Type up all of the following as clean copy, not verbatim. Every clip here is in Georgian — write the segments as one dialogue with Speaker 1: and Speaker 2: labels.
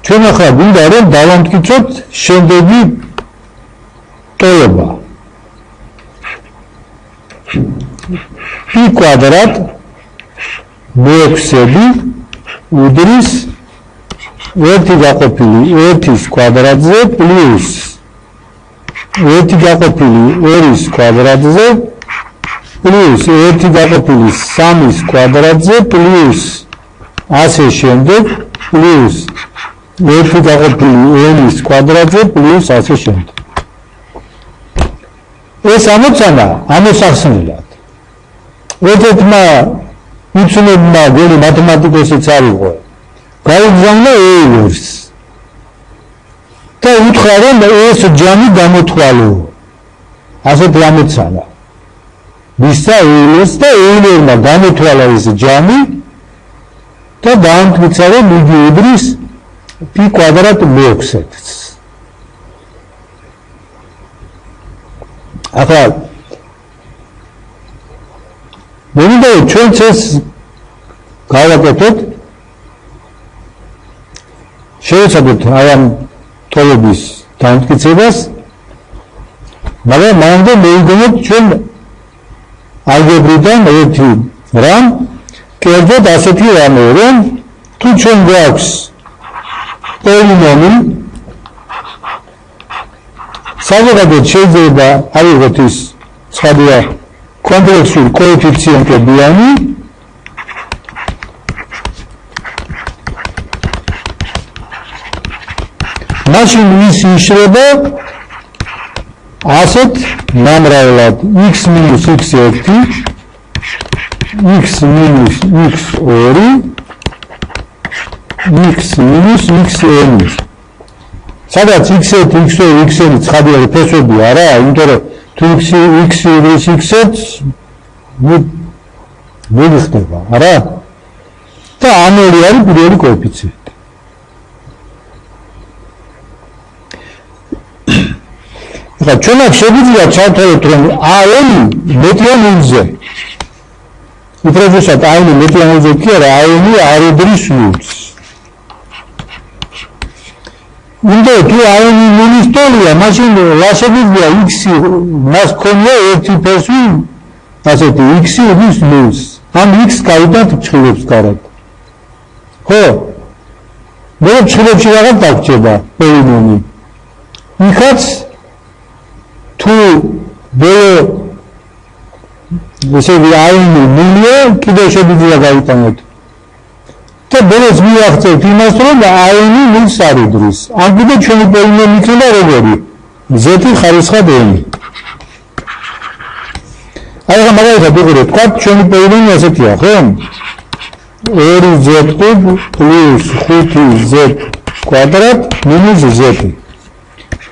Speaker 1: ჩვენ ახლა გვინდა რომ დავამტკიცოთ შემდეგი ტოლობა. π კვადრატ მეექვსედი უდრის 1 გაყოფილი 1-ის კვადრატზე პლუს 1 გაყოფილი 2-ის კვადრატზე პლუს 1 გაყოფილი 3-ის კვადრატზე პლუს ასე შემდეგ პლუს 1 გაყოფილი n-ის კვადრატზე პლუს ასე შემდეგ. ეს ამოცანა ამოსახსნელად. ერთ-ერთმა უცნობმა გელი მათემატიკოსიც არ იყო. გაიგზავნა ეილერს და უთხრა რომ ეს ჯამი გამოთვალო. ასეთი ამოცანა. მისცა ეილერს და ეილერმა გამოთვალა ეს ჯამი და დაამტკიცა რომ იგი უდრის π კვადრატ მეექვსედს. ახლა მინდა ჩვენც ეს გავაკეთოთ. შევეცადოთ აი ამ ტოლობის დამტკიცებას, მაგრამ მანამდე მოვიგონოთ ჩვენ ალგებრიდან ერთი რამ, კერძოდ ასეთი რამე, რომ თუ ჩვენ გვაქვს პოლინომი, საზოგადოებრივ შეიძლება ავიღოთ ის სხვადასხვა კომპლექსური კოეფიციენტებიანი მაშინ ის იშრება ასეთ ნამრავლად x - x1 x - x2 x - xn სადაც x1 x2 xn ცხადი არის ფესვები არა, იმიტომ რომ თუ x უდრის x-ს მოიხდება არა და ამორი არის პირველი კოეფიციენტი. ახლა ჩვენ შეგვიძლია ჩავთვალოთ რომ a-n მეტია ნულზე. უბრალოდ a-n მეტია ნულზე კი არა, a-n არ უდრის ნულს. უნდა თუ a-n ნულის ტოლია, მაშინ რა შეგვიძლია x-ი მას ქონია ერთი ფესვი, ასეთი x-ი უდრის ნულს. ამ x გაიდათ ჩხილებს გარეთ. ხო? მე ჩხილებში რაღაც დაგჭება პოლინომი. იქაც თუ ბოლო ესე იგი a-n ნულია, კიდევ შეგვიძლია გაიტანოთ. და ბოლოს მივახცევთ იმას, რომ a-n ნულს არ უდრის. ამ კიდე ჩვენი პოლინომი იქნება როგორი? z-ი ხარისხად n. აი ახლა მაგალითად ვიყურეთ, თქვა ჩვენი პოლინომი ასეთია, ხო? 2z პლუს 5z კვადრატ მინუს z.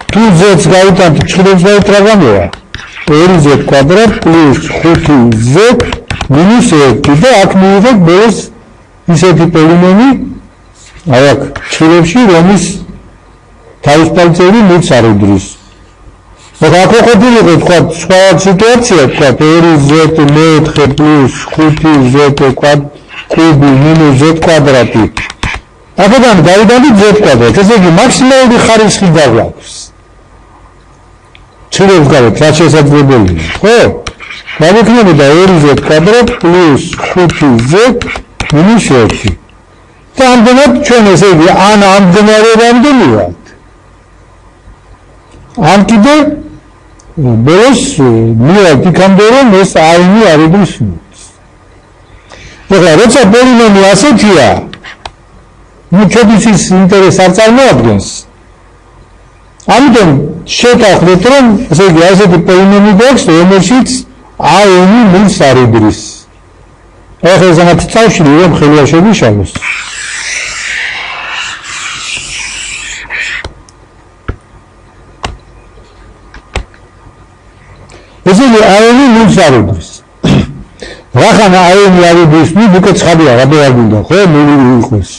Speaker 1: თუ z-ს გავიტანთ ჩხილებს რა გამოვა? 2z კვადრატ პლუს 5z მინუს 1 და აქ მივიღეთ ბოლოს ისეთი პოლინომი, აი აქ ჩხილებში, რომის თავისუფალი წევრი ნულს არ უდრის. ახლა აქ ყოფილიყო თქვა სხვა სიტუაცია, თქვა 2z მეოთხე პლუს 5z კუბი მინუს z კვადრატი. აქედან გავიდანით z კვადრატი, ესე იგი მაქსიმალური ხარისხი გაგვაქვს. ჩხილებს გარეთ რა შესაძლებელია, ხო? გამოიქნებოდა 2z კვადრატ პლუს 5z მინუს 1. და ამდენად ჩვენ ესე იგი ან ამდენარებამდე მივართ. ან კიდე ბოლოს მივართ იქამდე, რომ ეს a-n არ უდრის ნულს. ახლა როცა პოლინომი ასეთია, ჩვენთვის ის ინტერესს არ წარმოადგენს. ამიტომ შევთანხმდეთ, რომ ესე იგი ასეთი პოლინომი გვაქვს, რომელშიც a-n ნულს არ უდრის. ახლა ზოგადად წავშლი რომ ხელი არ შეგვიშალოს. ესე იგი a-n ნულს არ უდრის. რახან a-n არ უდრის, ნუ უკვე ცხადია, რაბე არ გინდა, ხო? ნული იყოს.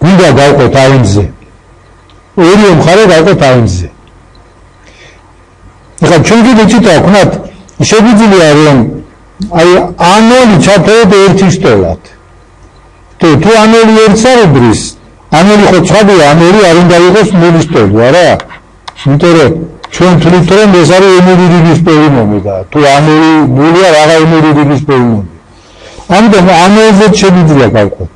Speaker 1: გინდა გავყოთ a-n-ზე. ორი მხარე გავყოთ a-n-ზე. ახლა ჩვენ კიდე ცოტა ვქნათ, შეგვიძლია რომ აი a0 ჩათვალოთ ერთის ტოლად. თუ a0 ერთს არ უდრის, ამერი ხო ცხადია, ამერი არ უნდა იყოს ნულისტები, არა? იმიტომ რომ ჩვენ თვლით რომ ეს არის ემირიდების პოლინომი და თუ ამერი ნულია რაღა ემირიდების პოლინომი. ამიტომ ამერზე შეიძლება გავყოთ.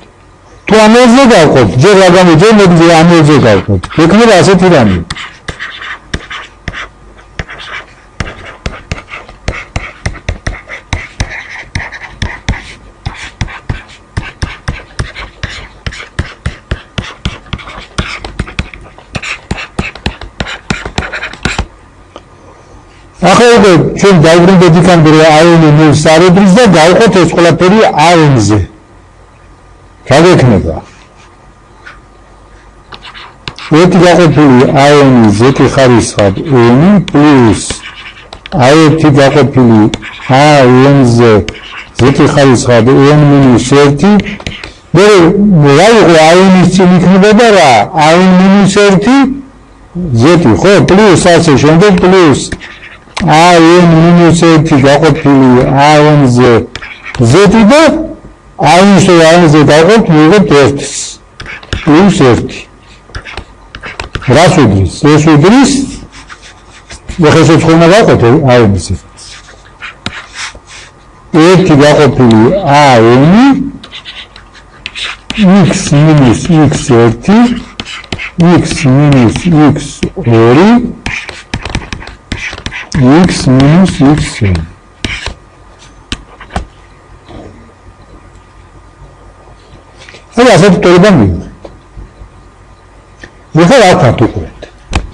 Speaker 1: თუ ამერზე გავყოთ, ჯერ რა გამოიძე მოდი ამერზე გავყოთ. ექნება ასეთი რამე. ახლა ჩვენ დავბრუნდეთ იქამდე რომ აენი ნულს არ უდრის და გავყოთ ეს ყველაფერი აენზე. რა გექნება? ერთი გაყოფილი აენი ზეთი ხარისხად n პლუს აერთი გაყოფილი აენზე ზეთი ხარისხად n მინუს 1. მე რა იყო აენის წინ იქნებოდა რა? აენ მინუს 1 ზეთი ხო? პლუს ასე შემდეგ პლუს აენ მინუს 1 გაყოფილი აენზე ზეთი და აენზე დავყოთ მივიღებთ 1-ს პლუს 1. რას უდრის? ეს უდრის ეხლა შეცხოვნა გავყოთ აენზე. 1 გაყოფილი აენი x მინუს x1 x მინუს x2 x მინუს x1. ასეთ ტოლიდან მივიღეთ. ეხლა რა ვქართ უყურეთ.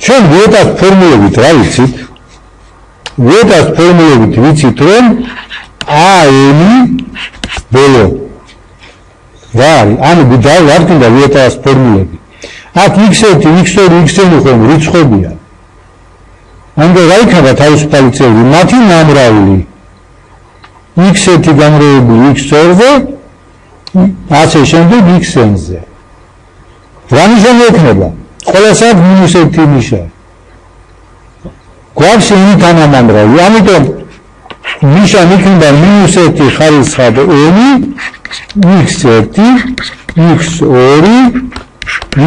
Speaker 1: ჩვენ ვიეტას ფორმულებით რა ვიცით? ვიეტას ფორმულებით ვიცით რომ აენი ბოლო რა არის? ანუ დავარქინდა ვიეტას ფორმულები. აქ x1, x2, xn ხომ რიცხვებია. ამიტომ რა იქნება თავისუფალი წევრი? მათი ნამრავლი x1 გამრავლებული x2-ზე ასე შემდეგ x-ზე. რა ნიშანი ექნება? ყველასად -1 ნიშა. გვაქვს n თანამამრავლი, ამიტომ ნიშანი იქნება -1 ხარისხად n x1 x2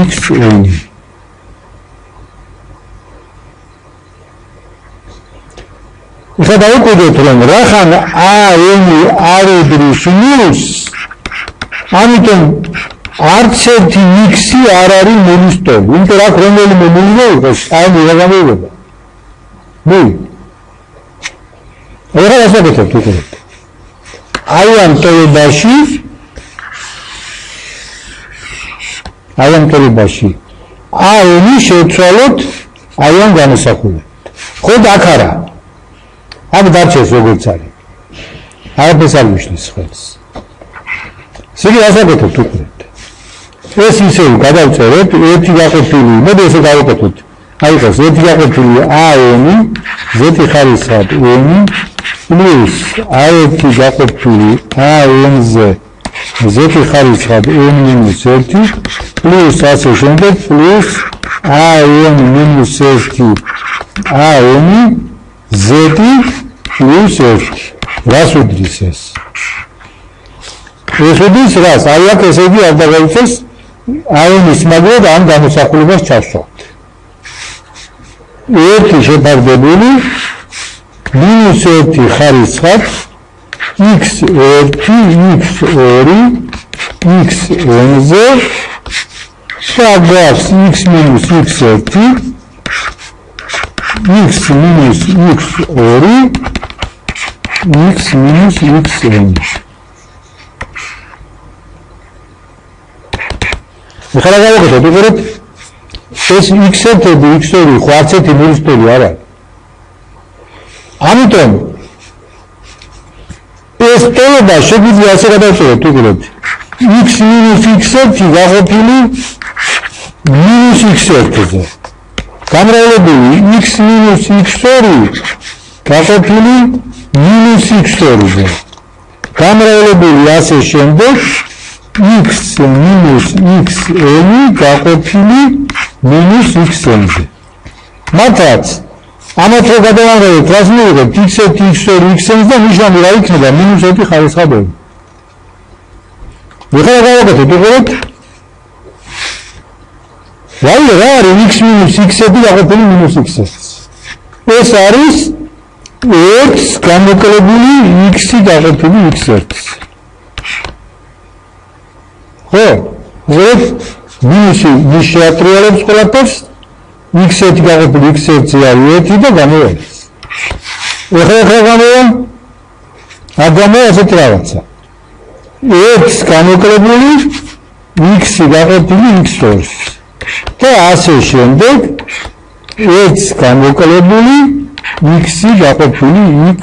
Speaker 1: xn. ეხლა დავუკვირდეთ რომ რახან აენი არ უდრის ნულს, ამიტომ არც ერთი x-ი არ არის ნულის ტოლი. იმიტომ რა რომელიმე ნული იყოს, აენი რა გამოიდება? ნული. ეხლა ასაკეთებთ უყურებთ. აი ამ ტოლებაში აენი შევცვალოთ აი ამ განსახულებით. ხო და აქ არა. აქ დარჩეს როგორც არის. არაფერს არ მიშლის ხელს. სიგი ასაკეთებთ უყურებთ. ეს ისევ გადავწერეთ 1 გაყოფილი, მოდი ესე გავაკეთოთ. აი ეს 1 გაყოფილი აენი ზეთი ხარისხად n პლუს აერთი გაყოფილი აენზე ზეთი ხარისხად n მინუს 1 პლუს ასე შემდეგ პლუს აენ მინუს 1 აენი ზეთი პლუს 1. რას უდრის ეს? ეს უდრის რას? აი აქ ესე იგი არ დაგავიწყეს აენის მაგალითად ამ გამოსახულებას ჩავსვათ. 1 შეფარდებული -1 ხარისხად x1 x2 xn-ზე შევაქვს x მინუს x1 x მინუს x2 x მინუს xn. ეხლა გავაკეთოთ უყურეთ ეს x1 x2 ხო არც ერთი ნულის ტოლი არ არის. ამიტომ ეს ტოლობა შეგვიძლია ასე გადავწეროთ უყურეთ x მინუს x1 გაყოფილი მინუს x1-ზე. გამრავლებული x მინუս x2 გაყოფილი მინუს x2-ზე. გამრავლებული ასე შემდეგ x მინუს xn გაყოფილი მინუს xn-ზე. მართლაც ამათ რო გადავანღებოთ, რას მივიღებთ? x1 x2 xn და ნიშანი რა იქნება? -1 ხარისხადები. ეხლა გავაკეთოთ უყურეთ ვაი რა არის x minus x1 გაყოფილი minus x1. ეს არის 1 გამოკლებული x გაყოფილი x1. ხო? ზედ მინუსი მის შეატრიალებს ყველაფერს x1 გაყოფილი x1 არის 1 და გამოვა. ეხლა გამოვა? აგამო ასეთ რაღაცა. 1 გამოკლებული x გაყოფილი x2. და ასე შემდეგ 1 გამოკლებული x გაყოფილი x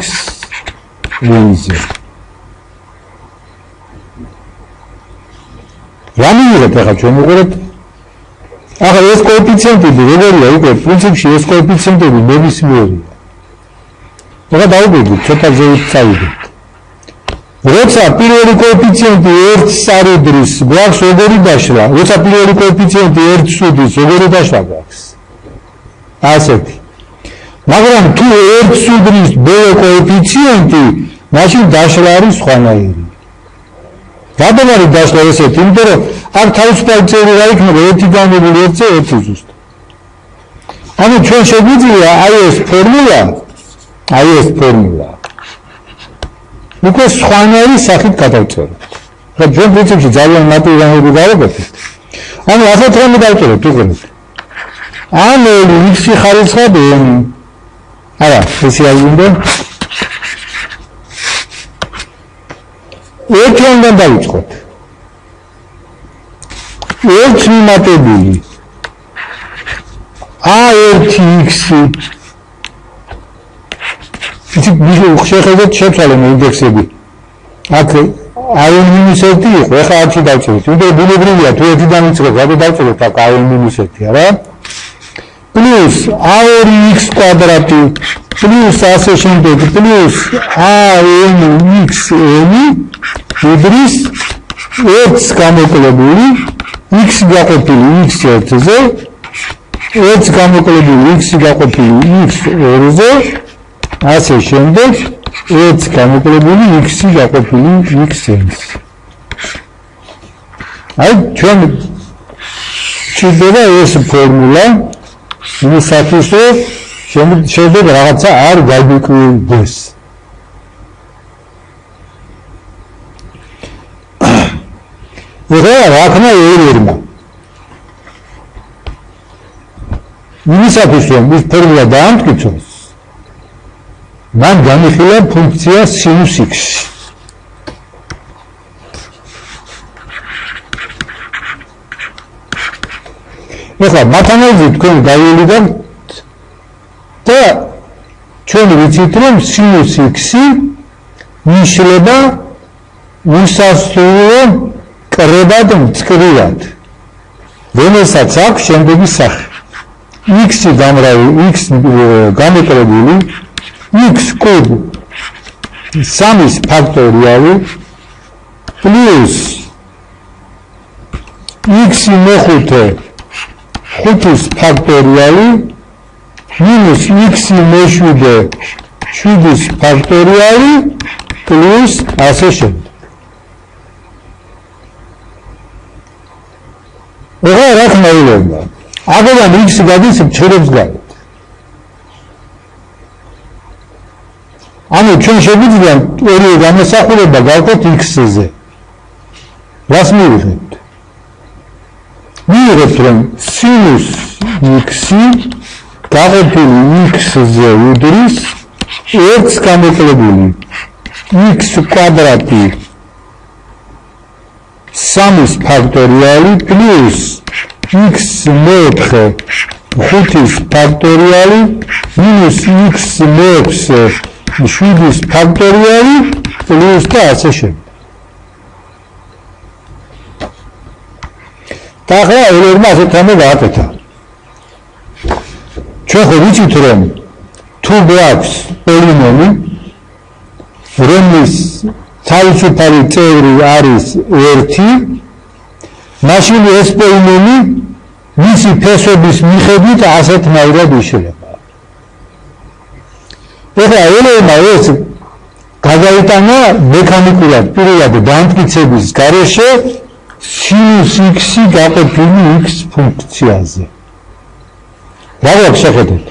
Speaker 1: ვინზე. რა მივიღეთ ახლა ჩვენ ვუყურებთ? ახლა ეს კოეფიციენტები როგორია უკვე პრინციპში ეს კოეფიციენტები ნებისმიერია. ახლა დაუბრუნდით ცოტა ზევით წავიდეთ. როცა პირველი კოეფიციენტი 1-ს არიდრის, გვაქვს როგორი დაშლა? როცა პირველი კოეფიციენტი 1-ს უდრის, როგორი დაშლა გვაქვს? ასეთი. მაგრამ თუ 1-ს უდრის ბოლო კოეფიციენტი, მაშინ დაშლა არის სხვანაირი. რადგან არის დაშლა ესეთი? იმიტომ რომ აქ თავისუფალი წევრი რა იქნება 1 განმებული 1-ზე 1 ზუსტ. ანუ ჩვენ შეგვიძლია აი ეს ფორმულა უკვე სხვანაირი სახით გადავწეროთ. ხა ჩვენ პრინციპში ძალიან მარტივი რამები გავაკეთეთ. ანუ ასეთ რამე დავწეროთ უყურეთ. ან x ხარისხად n. არა, ესე არ უნდა. ერთმანეთთან დავიწყოთ. ერთ მიმატებული a1x შეხედეთ შეცვალე ინდექსები. აქ i-1 იყო, ახლა არჩი დავწეროთ. იმიტომ ბუნებრივია თუ 1-დან ვიწყოთ, რატო დავწეროთ აქ i-1 არა? პლუს a2x კვადრატი პლუს ასე შემდეგ პლუს a-n უდრის 1 გამოკლებული x გაყოფილი x1-ზე 1 გამოკლებული x გაყოფილი x2-ზე ასე შემდეგ 1 გამოკლებული x გაყოფილი x-ზე. აი ჩვენ შეიძლება ეს ფორმულა იმისათვის რომ შეიძლება რაღაცა არ გაგვიკვირდეს. რა ქნა ერერმა. იმისათვის რომ ეს ფორმულა დაამტკიცოს მან განიხილა ფუნქცია sinus x. ეხლა მათანაზით თქვენ გაივლიდან და ჩვენ ვიცით რომ sinus x ნიშნება უსასრულო კრებად მწკრივად, რომელსაც აქვს შემდეგი სახე. x გამოკლებული x კუბ 3-ის ფაქტორიალი პლუს x მეხუთე 5-ის ფაქტორიალი მინუს x მეშვიდე 7-ის ფაქტორიალი პლუს ასე შემდეგ. ეხლა რა ხმაურობა? აქედან x გადის მცირებს გარეთ. ანუ ჩვენ შეგვიძლია ორი გამოსახულება გავყოთ x-ზე. რას მივიღებთ? მივიღებთ რომ sinus x გაყოფილი x-ზე უდრის 1 გამოკლებული x კვადრატი 3-ის ფაქტორიალი პლუს x მეოთხე 5-ის ფაქტორიალი მინუს x მეექვსე 7-ის ფაქტორიალი პლუს და ასე შემდეგ. და ახლა ერერმა ასეთ რამე გააკეთა. ჩვენ ხო ვიცით რომ თუ გვაქვს პოლინომი რომლის თავისუფალი წევრი არის 1, მაშინ ეს პოლინომი მისი ფესობის მიხედვით ასეთნაირად იშლება. ეხლა ერერმა ეს გადაიტანა მექანიკურად პირველად დამტკიცების გარეშე sinus x-ი გაყოფილი x ფუნქციაზე. რა გვაქვს შეხედეთ?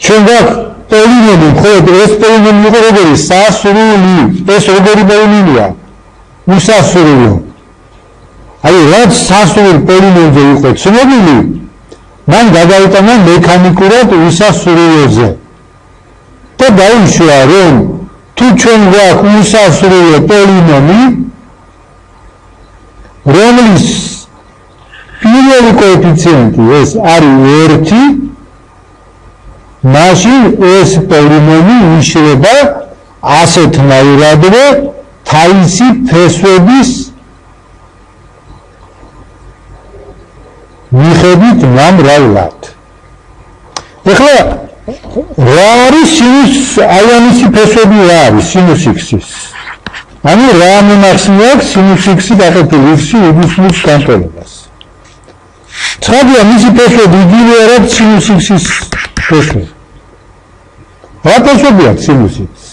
Speaker 1: ჩვენ გვაქვს პოლინომი, მხოლოდ ეს პოლინომი იყო როგორი სასრული, ეს როგორი პოლინომია? უსასრულო. აი რაც სასრულ პოლინომზე იყო ცნობილი, მან გადაიტანა მექანიკურად უსასრულოზე. და დაუშვა რომ თუ ჩვენ გვაქვს უსასრულო პოლინომი, რომლის პირველი კოეფიციენტი ეს არის 1, მაშინ ეს პოლინომი იშლება ასეთნაირადვე თავისი ფესვების მიხედვით ნამრავლად. ეხლა რა არის სინუს აი ამისი ფესვები რა არის სინუს x-ის? ანუ რა მიმახსნია სინუს x-ი გაყოფილი x-ი უდისმის განტოლებას. ცხადია მისი ფესვები იგივე არის სინუს x-ის ფესვები. რა ფესვებია სინუს x?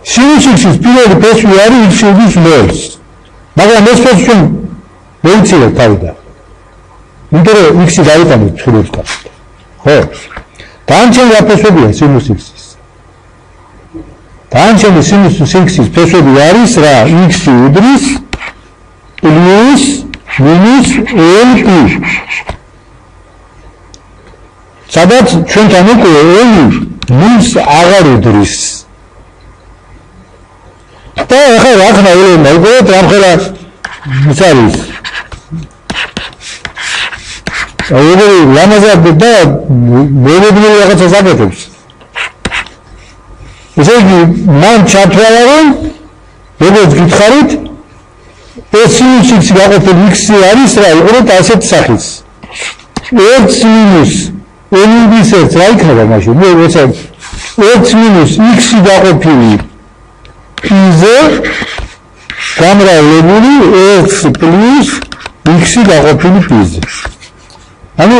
Speaker 1: სინუს x-ის პირველი ფესვი არის x უდის 0-ს. მაგრამ ეს ფესვი ჩვენ მოვიცილეთ თავიდან. იმიტომ რომ x-ი დაიტანეთ ცხრილთან. ხო? განჩენ რა ფესვებია სინუს x-ის? განჩენი სინუს x-ის ფესვები არის რა? x უდრის პლუს მინუს lp. სადაც ჩვენთან უკვე x აღარ უდრის. და ახლა რა ხნა ელემა უკვე რამხელა ის არის. აიგო ლამაზად და მოვებნილი რაღაცას აკეთებს. ესე იგი მან ჩათვალა რომ როგორც გითხარით ეს სინუს x გაყოფილი x არის რა უყურეთ ასეთ სახის. 1 მინუს n-ის 1 რა იქნება მაშინ? მე ვეცად 1 მინუს x გაყოფილი p-ზე გამრავლებული 1 პლუს x გაყოფილი p-ზე. ანუ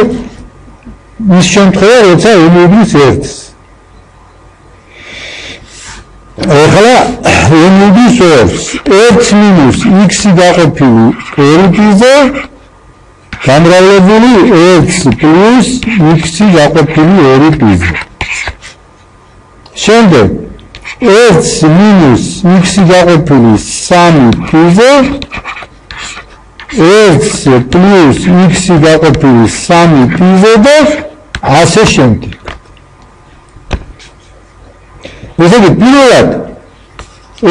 Speaker 1: ის შემთხვევა როცა n-ის 1-ს. ეხლა n-ის 2-ს 1 მინუს x გაყოფილი lp-ზე გამრავლებული 1 პლუს x გაყოფილი 2p-ზე. შემდეგ 1 მინუს x გაყოფილი 3p-ზე 1 პლუს x გაყოფილი 3p-ზე და ასე შემდეგ. ესე იგი პირველად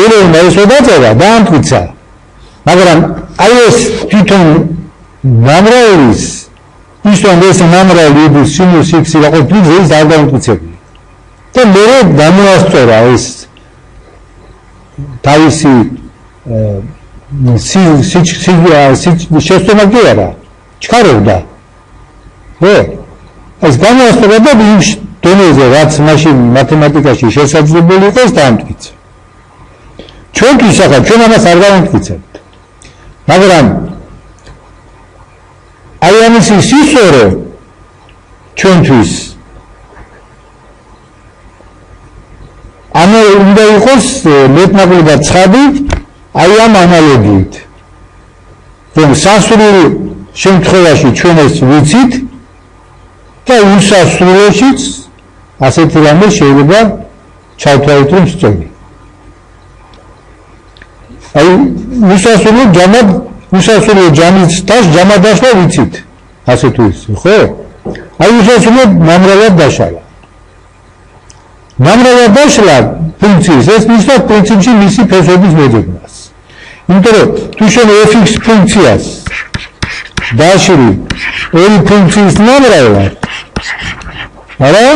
Speaker 1: ერევნა ეს დაწერა დაამტკიცა, მაგრამ აი ეს თვითონ ნამრავლის ისონ ეს ნამრავლი ის სინუს x გაყოფილი ეს არ დაამტკიცებია. და მე დამოასწორა ეს თავისი შეცდომა კი არა, ჩქარობდა. ხო? ეს დამოასწორა და იმ დონეზე რაც მაშინ მათემატიკაში შესაძლებელი იყო ეს დაამტკიცა. ჩვენთვის ახლა ჩვენ ამას არ დავამტკიცებთ. მაგრამ აი ამის სისწორო ჩვენთვის ანუ უნდა იყოს მეტნაკლებად ცხადი აი ამ ანალოგიით. რომ სასრულ შემთხვევაში ჩვენ ეს ვიცით და უსასრულოშიც ასეთი რამე შეიძლება ჩავთვალოთ რომ სწორი. აი უსასრულო ჯამის ჯამა დაშლა ვიცით ასე თუ ის ხო? აი უსასრულო ნამრავლად დაშალა. ნამრავლად დაშლა ფუნქციის ეს ნიშნავს პრინციპში მისი ფესვების მოძებნას. იმიტომ რომ თუ შენ f(x) ფუნქციას დაშლი ორი ფუნქციის ნამრავლად არა?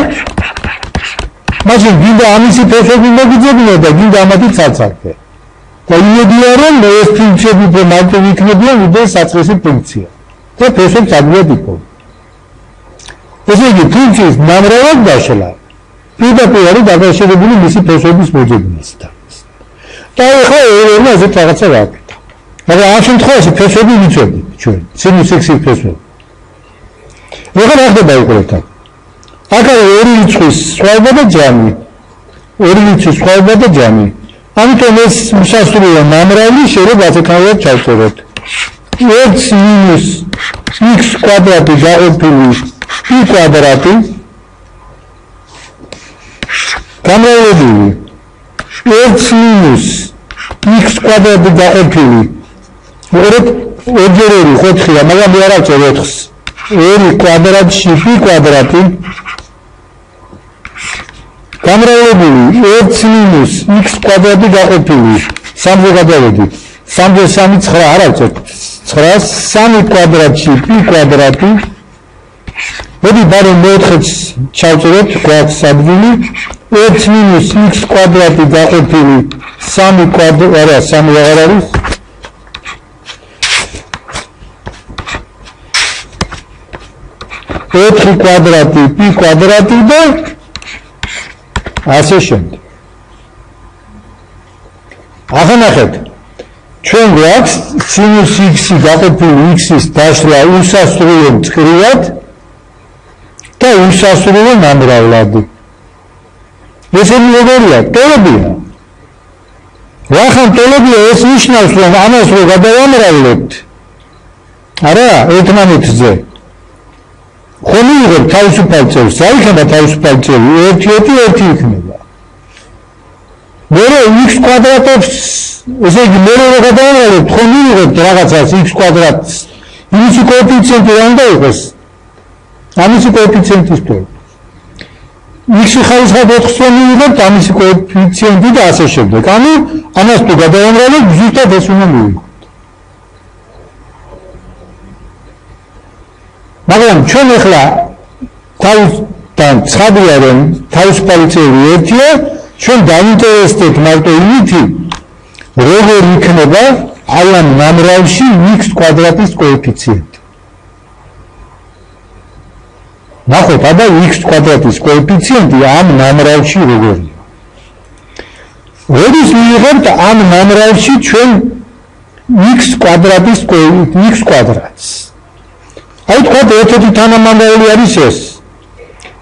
Speaker 1: მაშინ გინდა ამისი ფესვები მოგიძებნო და გინდა ამათი ცალ-ცალკე. და იმედია რომ ეს ფუნქციები უფრო მარტივი იქნებიან ვიდრე საწყისი ფუნქცია. და ფესვებს ადვილად იპოვო. ესე იგი ფუნქციის ნამრავლად დაშლა პირდაპირ არის დაკავშირებული მისი ფესვების მოძებნასთან. და ახლა ერევნა ესეთ რაღაცა ვაკეთე. მაგრამ ამ შემთხვევაში ფესვები ვიცოდით ჩვენ, სინუს x-ის ფესვები. ახლა რა ხდება უყურეთ აქ? აქ არის ორი რიცხვის სხვაობა და ჯამი. ორი რიცხვის სხვაობა და ჯამი. ამიტომ ეს უსასრულო ნამრავლი შეიძლება ასეთნაირად ჩავწეროთ. x minus x კვადრატი გაყოფილი p კვადრატი გამრავლებული x minus x კვადრატი გაყოფილი ორჯერული 4-ია, მაგრამ მე არ ავწერ 4-ს. 2 კვადრატში p კვადრატი გამრავლებული x minus x კვადრატი გაყოფილი 3-ზე გადავედი. 3-ზე 3 9 არ ავწერ. 9-ს 3 კვადრატში p კვადრატი. მოდი ბარემ მე-4-ს ჩავწეროთ, გვაქვს ადგილი. x minus x კვადრატი გაყოფილი 3 კვადრატი, არა, 3 აღარ არის. x კვადრატი p კვადრატი და ასე შემდეგ. ახლა ნახეთ. ჩვენ გვაქვს sinus x გაყოფილი x-ის დაშლა უსასრულო მწკრივად და უსასრულო ნამრავლად. ესენი როგორია? ტოლებია. რახან ტოლებია ეს ნიშნავს რომ ამას რო გადავამრავლებთ. არა, ერთმანეთზე. ხომ იღებ თავისუფალ წევს, რა იქნება თავისუფალ წევი? 1 იქნება. მე x კვადრატებს, ესე იგი მე რო გადავამრავლებთ, ხომ იღებ რაღაცას x კვადრატს. იმისი კოეფიციენტი რა უნდა იყოს? ამისი კოეფიციენტის თორე. x-ი ხარისხად 4-ს რომ იღებთ, ამისი კოეფიციენტი და ასე შემდეგ. ანუ ამას თუ გადავამრავლებთ, ზუსტად ეს უნდა მივიღოთ. მაგრამ ჩვენ ახლა თავისთან ცხადია რომ თავისუფალი წევრი 1-ია, ჩვენ დაინტერესდეთ მარტო იმით, როგორ იქნება აი ამ ნამრავლში x კვადრატის კოეფიციენტი. ნახოთ, აბა x კვადრატის კოეფიციენტი ამ ნამრავლში როგორია. როდის მივიღებთ ამ ნამრავლში ჩვენ x კვადრატის x კვადრატს. აი თქვა ერთ-ერთი თანამამრავლი არის ეს.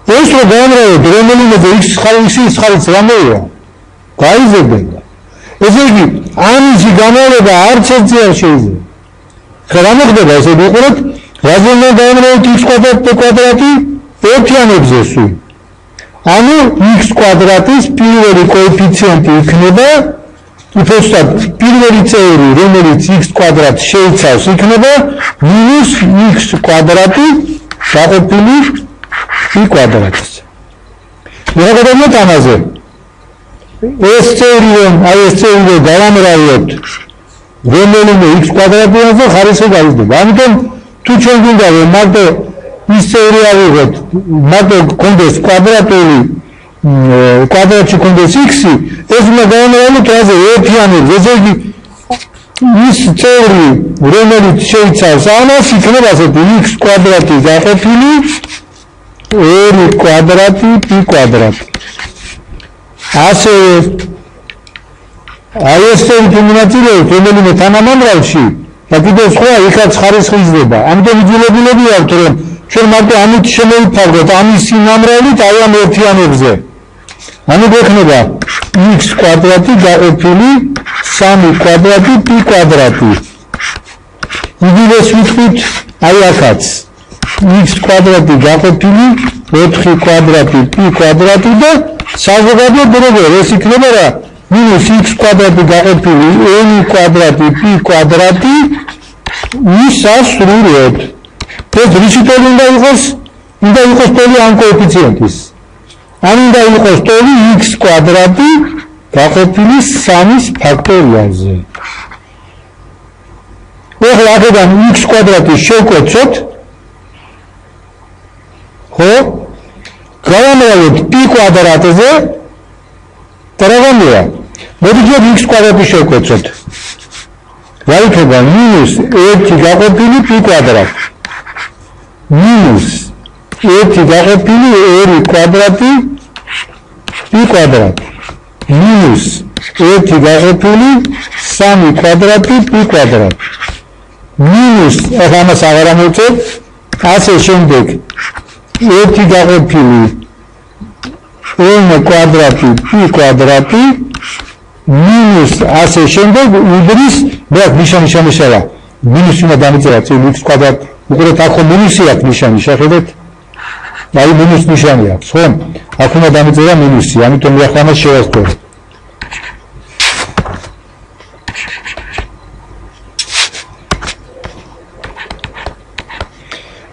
Speaker 1: ეს რო გამრავლოთ რომელიმე x ხარისხის რამეა? გაიზრდება. ესე იგი, ამისი გამრავლება არც ერთი არ შეიძლება. ხა რა მოხდება ესე ვიყუროთ, რაზე უნდა გამრავლოთ x კვადრატი ერთიანებზე სულ. ანუ x კვადრატის პირველი კოეფიციენტი იქნება უბრალოდ პირველი წევრი, რომელიც x კვადრატს შეიცავს, იქნება minus x კვადრატი გაყოფილი p კვადრატს. მოგადებით ამაზე. ეს წევრი რომ დავამრავლოთ რომელიმე x კვადრატიანზე ხარისხი გაიზრდება. ამიტომ თუ ჩვენ გვინდა რომ მარტო ის წევრი ავიღოთ, მარტო გქონდეს კვადრატში გქონდეს x-ი, ეს უნდა დავამრავლოთ რაზე? ერთიანებზე. ესე იგი ის წევრი რომელიც შეიცავს ამას იქნება ასეთი x კვადრატი გაყოფილი 2 კვადრატი p კვადრატი. ასე აი ეს წევრი მონაწილეობს რომელიმე თანამამრავლში და კიდევ სხვა იქაც ხარისხი იზრდება. ამიტომ იძულებულები ვართ რომ ჩვენ მარტო ამით შემოვიფარგოთ ამისი ნამრავლით აი ამ ერთიანებზე. ანუ გვექნება x კვადრატი გაყოფილი 3 კვადრატი p კვადრატი. იგივეს ვიტყვით აი აქაც x კვადრატი გაყოფილი 4 კვადრატი p კვადრატი და საზოგადოებრივ როგორ ეს იქნება რა? minus x კვადრატი გაყოფილი n კვადრატი p კვადრატი უსასრულოდ. ეს რისი ტოლი უნდა იყოს? უნდა იყოს ტოლი ამ კოეფიციენტის. ან უნდა იყოს ტოლი x კვადრატი გაყოფილი 3-ის ფაქტორიალზე. ახლა აქედან x კვადრატი შევკვეცოთ. ხო? გავამრავლოთ p კვადრატზე და რა გამოვა? მოდი x კვადრატი შევკვეცოთ. რა იქნება? minus 1 გაყოფილი p კვადრატი. minus 1 გაყოფილი 2 კვადრატი p კვადრატი. minus 1 გაყოფილი 3 კვადრატი p კვადრატი. minus ამას აღარ ამოვწევ. ასე შემდეგ 1 გაყოფილი n კვადრატი p კვადრატი minus ასე შემდეგ უდრის, ბაქ ნიშანი შემიშალა. მინუსი უნდა დამიწერა x კვადრატ. უყურეთ აქ მინუსი აქვს ნიშანი, შეხედეთ. აი მინუს ნიშანი აქვს, ხო? აქ უნდა დამიწერა მინუსი, ამიტომ ახლა მას შევასწორებ.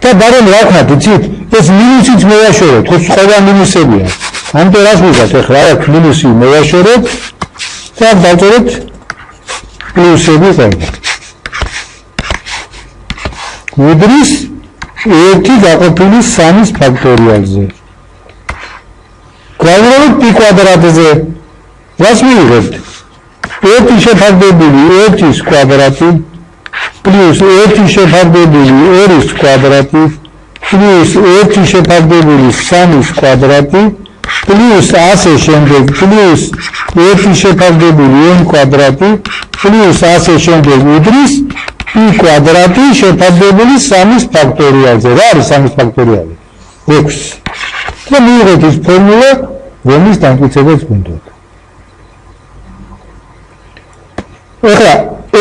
Speaker 1: და ბარემ რა ვქნათ, იცით? ეს მინუსიც მოვაშოროთ, ხო სხვა მინუსებია. ამიტომ რას ვიღოთ ახლა? აქ მინუსი მოვაშოროთ და დავწეროთ პლუსები ხოლმე. უდრის 1 გაყოფილი 3-ის ფაქტორიალზე. გავუყურებთ π კვადრატზე. რას მივიღებთ? 1 შეფარდებული 1-ის კვადრატი plus 1 შეფარდებული 2-ის კვადრატი plus 1 შეფარდებული 3-ის კვადრატი plus ასე შემდეგ plus 1 შეფარდებული n კვადრატი plus ასე შემდეგ უდრის π კვადრატი შეფარდებული 3-ის ფაქტორიალზე. რა არის 3-ის ფაქტორიალი? 6. და მივიღეთ ის ფორმულა, რომლის დამტკიცებაც გუნდოთ. ახლა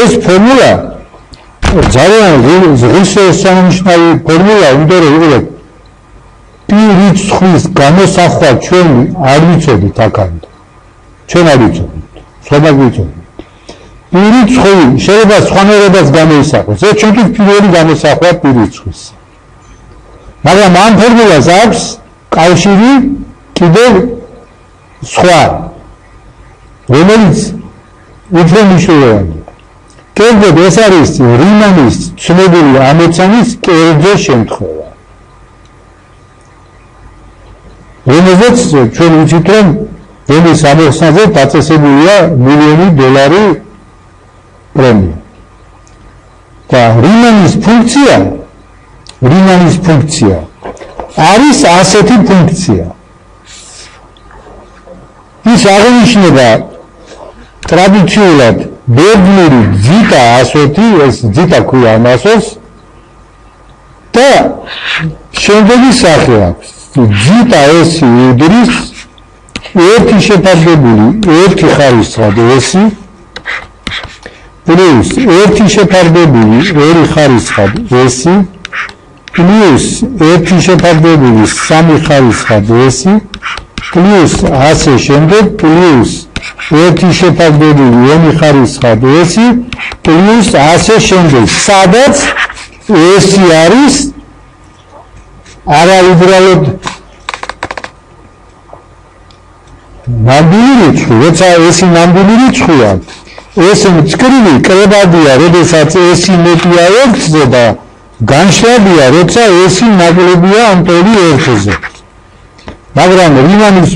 Speaker 1: ეს ფორმულა ძალიან ღირსშესანიშნავი ფორმულა უნდა რომ იყოს. π რიცხვის გამოსახვა ჩვენ არ ვიცოდით აქამდე. ჩვენ არ ვიცოდით. სხვა ვიცოდით. π რიცხვი შეიძლება სხვანაირებას გამოისახოს. ეს ჩვენთვის პირველი გამოსახვა π რიცხვის. მაგრამ ამ ფორმულას აქვს კავშირი კიდევ სხვა, რომელიც უფრო მნიშვნელოვანია. კერძოდ ეს არის რიმანის ცნობილი ამოცანის კერძო შემთხვევა. რომელზეც ჩვენ ვიცით, რომ რომლის ამოხსნაზე დაწესებულია $1,000,000 პრემია. და რიმანის ფუნქცია არის ასეთი ფუნქცია. ის აღინიშნება ტრადიციულად ბერძნული ზიტა ასოთი, ეს ზიტა ქვია ამასოს და შემდეგი სახე აქვს. ზიტა ესი უდრის 1 შეფარდებული 1 ხარისხად ესი plus 1 შეფარდებული 2 ხარისხად ესი plus 1 შეფარდებული 3 ხარისხად ესი plus ასე შემდეგ plus 1 შეფარდებული 2 ხარისხად ესი plus ასე შემდეგ, სადაც ესი არის არა უბრალოდ ნამდვილი რიცხვი, როცა ესი ნამდვილი რიცხვია, ეს მწკრივი კრებადია, როდესაც ესი მეტია 1-ზე და განშლაბია, როცა ესი ნაკლებია ამ ტოლი 1-ზე. მაგრამ რიმანის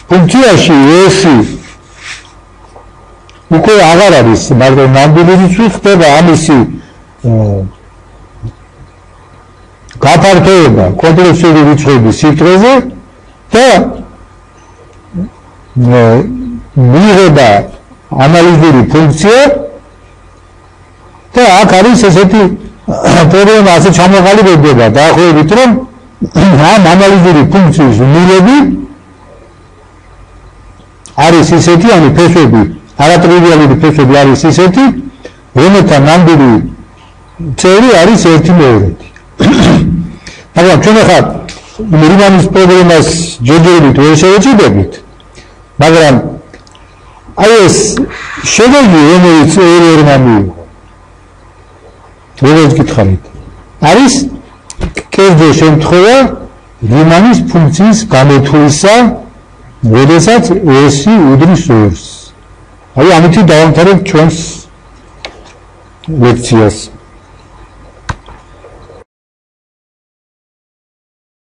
Speaker 1: ფუნქციაში ესი უკვე აღარ არის, მაგრამ ნამდვილი რიცხვი ხდება ამისი გაფართოება კომპლექსური რიცხვების სიტრეზე და მიიღება ანალიზური ფუნქცია და აქ არის ესეთი პრობლემა ასე ჩამოყალიბდება დაახლოებით, რომ ამ ანალიზური ფუნქციის ნულები არის ისეთი, ანუ ფესვები, არატრივიალური ფესვები არის ისეთი, რომელთა ნამდვილი წევრი არის 1/2. მაგრამ ჩვენ ახლა რიმანის პრობლემას ჯერჯერობით ვერ შევეჭიდებით, მაგრამ აი ეს შედეგი, რომელიც ერერმა მიიღო, როგორც გითხარით, არის კერძო შემთხვევა რიმანის ფუნქციის გამოთვლისა, როდესაც ესი უდრის 2-ს. აი ამით დავამთავრებთ ჩვენს ლექციას.